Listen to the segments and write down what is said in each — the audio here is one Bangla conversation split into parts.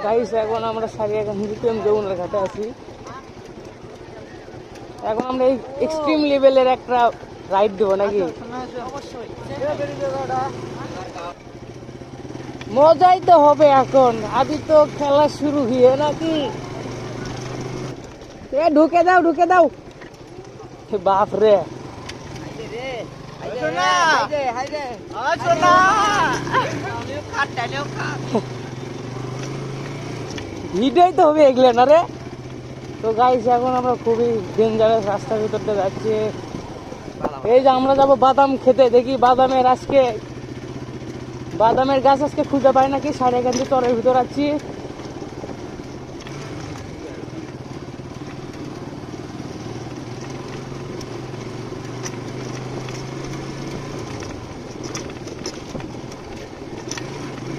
গাইস এখন আমরা সারিয়াকান্দি যমুনার ঘাটে আছি। এখন আমরা এই এক্সট্রিম লেভেলের একটা রাইড দেবো নাকি? মজাই তো হবে এখন, আবি তো খেলা শুরু হয়ে নাকি। এ ঢুকে দাও ঢুকে দাও। বাপ রে ভিডিওই তো হবে এগুলো না রে। তো গাইস এখন আমরা খুবই ডেঞ্জারাস রাস্তার ভিতর দিয়ে যাচ্ছি। এই যে আমরা যাবো বাদাম খেতে, দেখি বাদামের আজকে বাদামের গাছ আজকে খুঁজে পাই নাকি। সারিয়াকান্দি চরের ভিতর আছি।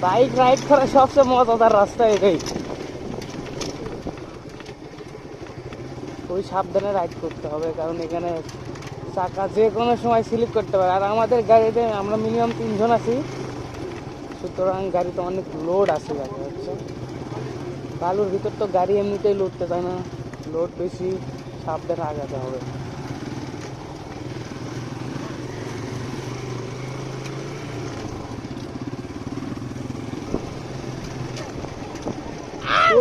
বাইক রাইড করা সবচেয়ে মজাদার রাস্তা এটাই। খুবই সাবধানে রাইড করতে হবে, কারণ এখানে চাকা যে কোনো সময় স্লিপ করতে পারে। আর আমাদের গাড়িতে আমরা মিনিমাম 3 জন আছি, সুতরাং গাড়িতে অনেক লোড আছে। দেখা যাচ্ছে বালুর ভিতর তো গাড়ি এমনিতেই লড়তে চায় না, লোড বেশি, সাবধানে আগাতে হবে।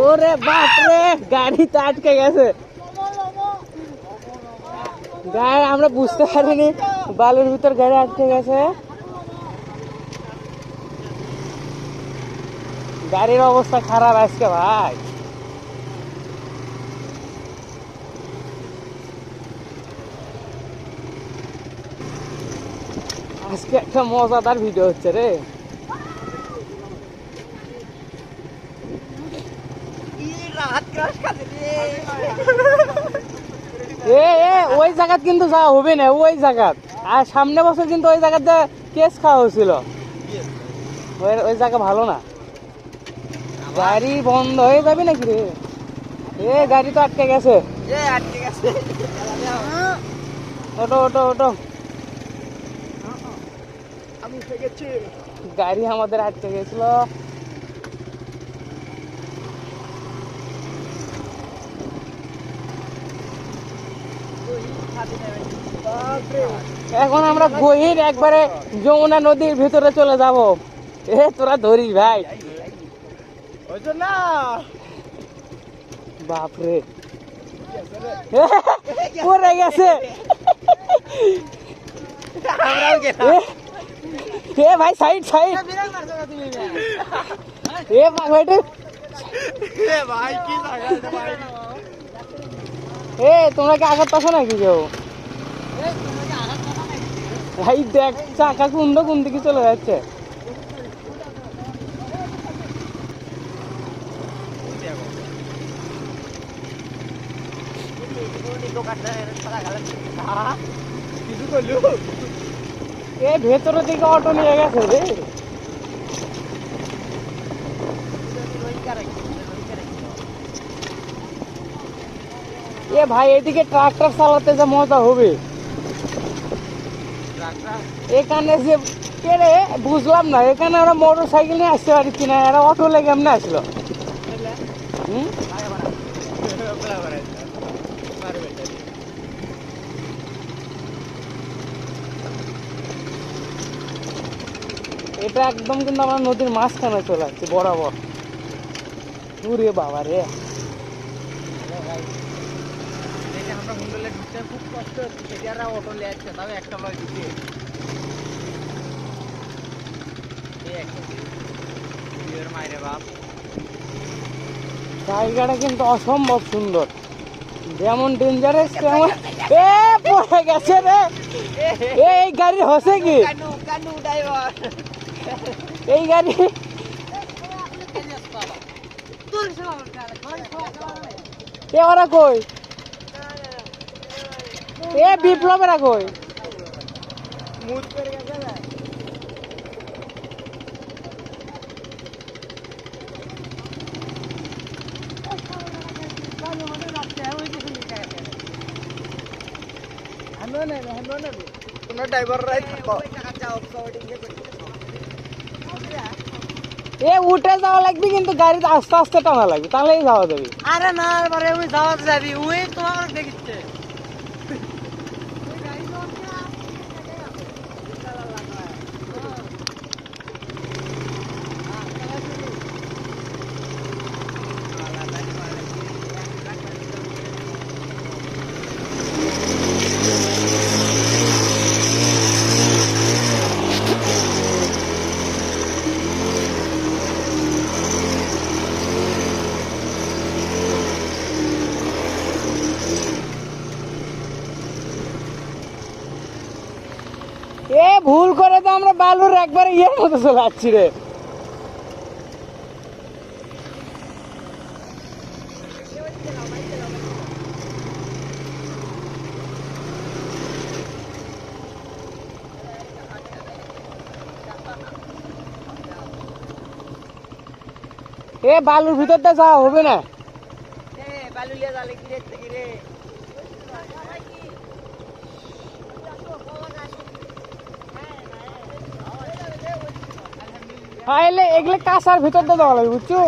ওরে বাপরে, গাড়ি তো আটকে গেছে। গাড়ি আমরা বুঝতে পারিনি বালুর ভিতর গাড়ি আটকে গেছে। গাড়ির অবস্থা খারাপ আজকে ভাই। আজকে একটা মজাদার ভিডিও হচ্ছে রে। ওই জায়গাত কিন্তু যাওয়া হবে না, ওই জায়গাত। আর সামনে বছর কিন্তু ওই জায়গাতে কেস খাওয়া হয়েছিল। ওই জায়গা ভালো না, গাড়ি বন্ধ হয়ে যাবে নাকি রে। গাড়ি তো আটকে গেছে। ওটো ওটো ওটো, গাড়ি আমাদের আটকে গেছিল। এখন আমরা গহীর একবারে যমুনা নদীর ভিতরে চলে যাব। তোরা ধরিস ভাই। বাপরে পড়ে গেছে। ভাই সাইড সাইড। তোমরা কি আঘাত পাচ্ছ নাকি কেউ? ভাই দেখ চাকা কোন দিকে চলে যাচ্ছে। ভেতরের দিকে অটো নিয়ে গেছে রে। ভাই এদিকে ট্রাক্টর চালাতে যা মজা হবে। এখানে যে রে বুঝলাম না, এখানে আমরা মোটর সাইকেল নিয়ে আসতে পারি কিনা, এরা অটো লেগে এমনি আসলো। এটা একদম কিন্তু আমরা নদীর মাঝখানে চলে আসছি বরাবর। দূরে বাবা রে, আমরা হুন্ডলে ঢুকতে খুব কষ্ট হচ্ছে। সেটারা অটো নিয়ে আসছে, তাও একটা লয় ঢুকে জায়গাটা কিন্তু অসম্ভব সুন্দর, যেমন ডেঞ্জারাস তেমন। পড়ে গেছে রে। এই গাড়ি হসে কি? এই গাড়ি ওরা কই? বিপ্লবেরা কই? ড্রাইভার এ উঠে যাওয়া লাগবে, কিন্তু গাড়িতে আস্তে আস্তে টানা লাগবে, তাহলেই যাওয়া যাবে। আরে না এবারে ওই যাওয়াতে যাবি ওই তোমার দেখিচ্ছে। এ ভুল করে তো আমরা বালুর একবারে ইয়ের মতো চলে যাচ্ছি রে। এ বালুর ভিতরটা যাওয়া হবে না। বালুলিয়া জালে কি দেখতে কি রে? তাইলে এগুলো কাঁচার ভিতরটা যাওয়া লাগবে, বুঝছো?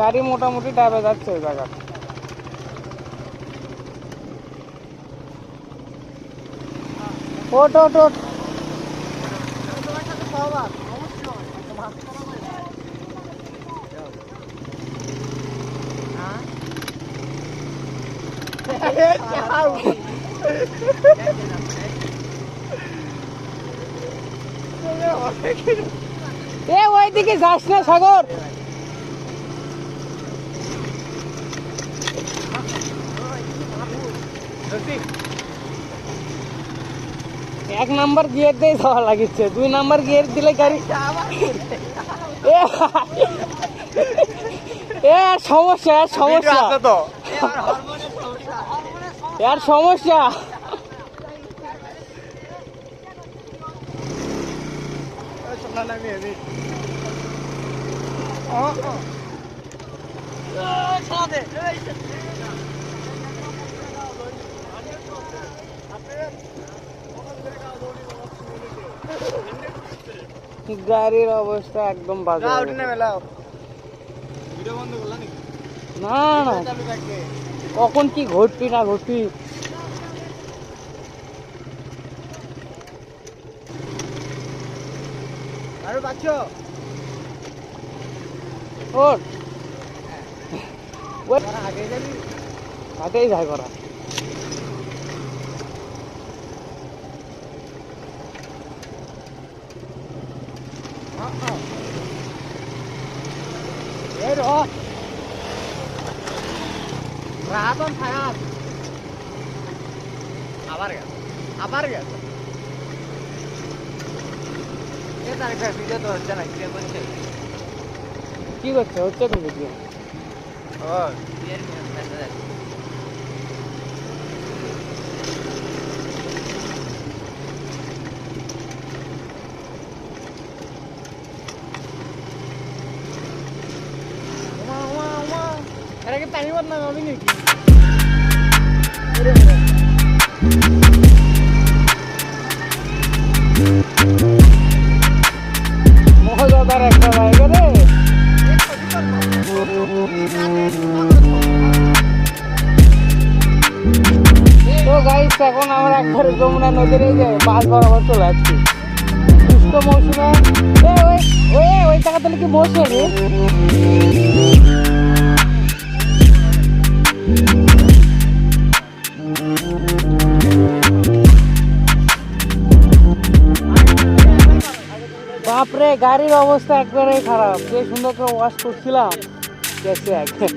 গাড়ি মোটামুটি ডাবে যাচ্ছে ওই জায়গা। ওট ওট ওট। এ ওইদিকে যাস না সাগর। এক নাম্বার গিয়ার দিয়ে যাওয়া লাগিচ্ছে, 2 নাম্বার গিয়ার দিলে গাড়ি আর সমস্যা, আর সমস্যা তো আর সমস্যা। গাড়ির অবস্থা একদম বাজে। না না কখন কি ঘটবি না ঘটবি। আরে বাচ্চো ওর আগে যাবি হাতেই যায় করা। রাতন থাক আবার গেল আবার গেল। এ তার একটা ভিডিও তো হচ্ছে না, কি বলছে কি করছে? হচ্ছে তো ভিডিও। ও বিয়ের মেসেজ এটাকে পানি বদনা আমি নাকি মজাদার একটা জায়গা রে। তো গাইস এখন আমরা একবারে যমুনা নদীর এই যে মাছ বরাবর চলে যাচ্ছি। শুষ্ক মৌসুমে ওই টাকা তাহলে কি মৌসুমে রে? বাপরে গাড়ির অবস্থা একবারে খারাপ। যে সুন্দর করে ওয়াশ করছিলাম গেছে একদম।